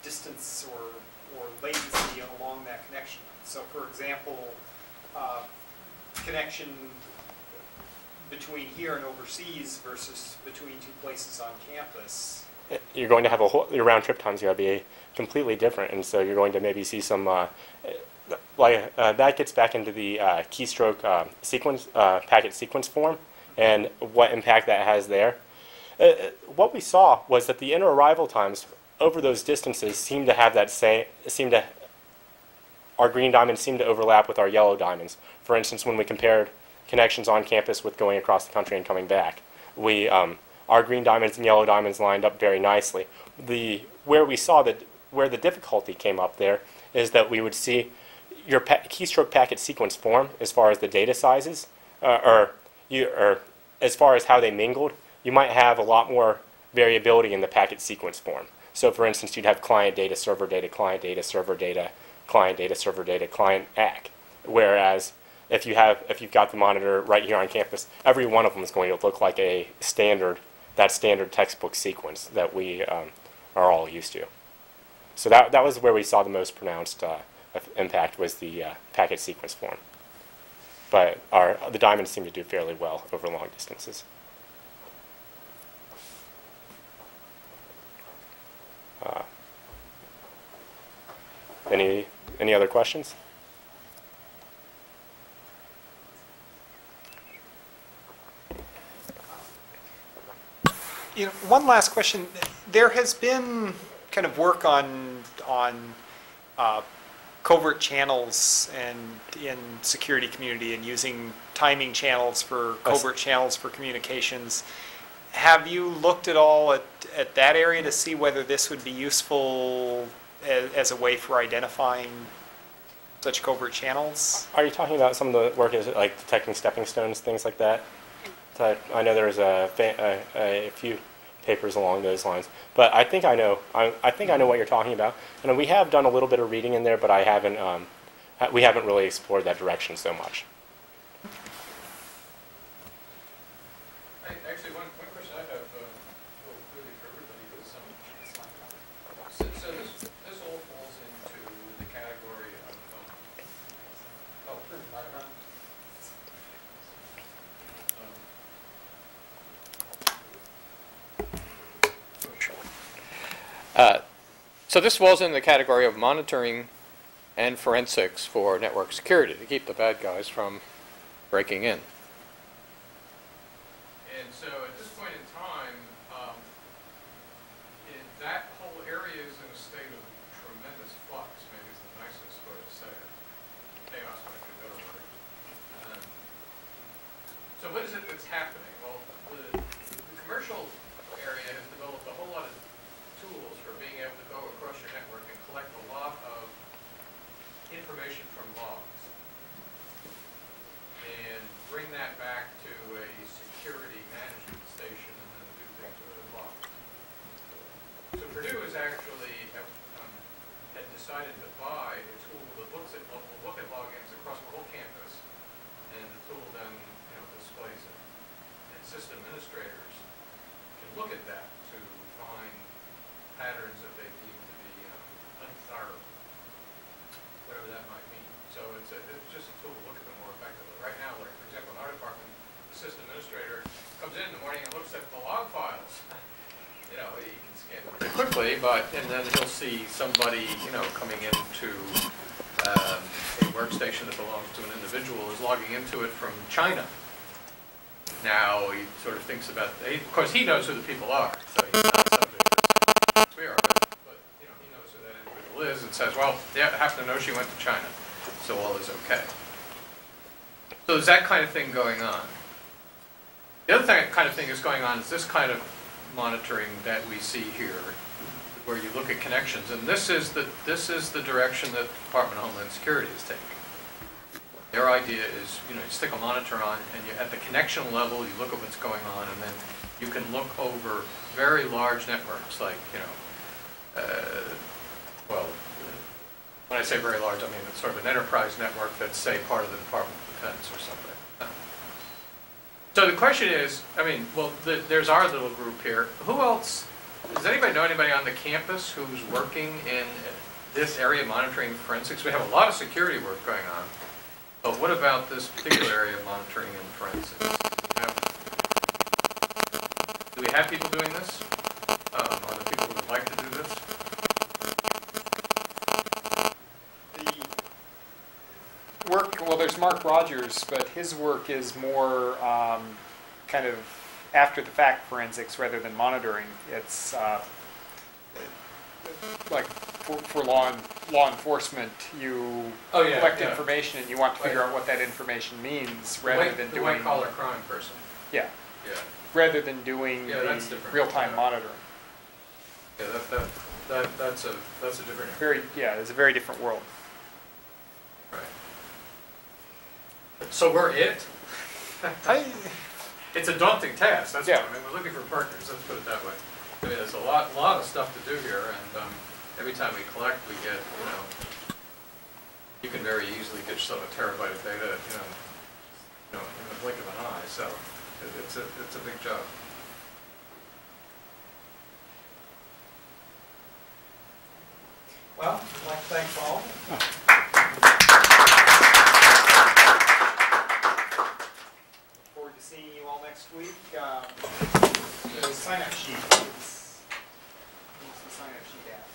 distance or latency along that connection. So for example, connection between here and overseas versus between two places on campus. You're going to have your round trip times are going to be completely different, and so you're going to maybe see some that gets back into the keystroke sequence packet sequence form and what impact that has there. What we saw was that the interarrival times over those distances seem to have that our green diamonds seem to overlap with our yellow diamonds. For instance, when we compared connections on campus with going across the country and coming back, our green diamonds and yellow diamonds lined up very nicely. Where we saw that where the difficulty came up there is that we would see your keystroke packet sequence form as far as the data sizes, or as far as how they mingled. You might have a lot more variability in the packet sequence form. So for instance, you'd have client data, server data, client data, server data, client data, server data, client ACK. Whereas if you've got the monitor right here on campus, every one of them is going to look like that standard textbook sequence that we are all used to. So that was where we saw the most pronounced impact, was the packet sequence form. But the diamonds seem to do fairly well over long distances. Any other questions? One last question. There has been kind of work on covert channels and in security community and using timing channels for covert channels for communications. Have you looked at all at that area to see whether this would be useful as a way for identifying such covert channels? Are you talking about some of the work like detecting stepping stones, things like that? I know there's a few papers along those lines, but I think I know what you're talking about. And we have done a little bit of reading in there, but we haven't really explored that direction so much. Actually, one question I have, really for everybody, is so this all falls into the category of so this falls in the category of monitoring and forensics for network security to keep the bad guys from breaking in. And so at this point in time, that whole area is in a state of tremendous flux, maybe is the nicest way to say it. Chaos might be a better word. So what is it that's happening? Well, the commercial area has developed a whole lot of tools for being able to go across your network and collect a lot of information from logs and bring that back to a security management station and then do things with the logs. So Purdue has actually had decided to buy a tool that will look at logins across the whole campus, and the tool then displays it. And system administrators can look at that to find patterns that they deem to be undesirable, whatever that might mean. So it's just a tool to look at them more effectively. Right now, like for example, in our department, the system administrator comes in the morning and looks at the log files. He can scan them pretty quickly, and then he'll see somebody, coming into a workstation that belongs to an individual is logging into it from China. Now he sort of thinks about, of course he knows who the people are, so he's not subject to this we are, but he knows who that individual is and says, well, yeah, I happen to know she went to China, so all is okay. So there's that kind of thing going on. The other kind of thing that's going on is this kind of monitoring that we see here, where you look at connections, and this is the direction that the Department of Homeland Security is taking. Their idea is, you stick a monitor on, and at the connection level, you look at what's going on, and then you can look over very large networks, like, well, when I say very large, I mean it's sort of an enterprise network that's, say, part of the Department of Defense or something. So the question is, well, there's our little group here. Who else Does anybody know anybody on the campus who's working in this area monitoring forensics? We have a lot of security work going on, but what about this particular area of monitoring and forensics? Do we have people doing this? Are there people who would like to do this? The work, well, there's Mark Rogers, but his work is more kind of after-the-fact forensics rather than monitoring. It's like for law enforcement, you collect information and you want to figure out what that information means rather than doing... The white-collar crime person. Yeah. Yeah. Rather than doing the real-time monitoring. Yeah, that's a different area. It's a very different world. Right. So we're it? It's a daunting task. That's what I mean. We're looking for partners. Let's put it that way. I mean, there's a lot of stuff to do here, and every time we collect, we get, you can very easily get yourself a terabyte of data, in the blink of an eye. So it's a big job. Well, I'd like to thank Paul. Look forward to seeing you all next week. The sign-up sheet needs the sign-up sheet app.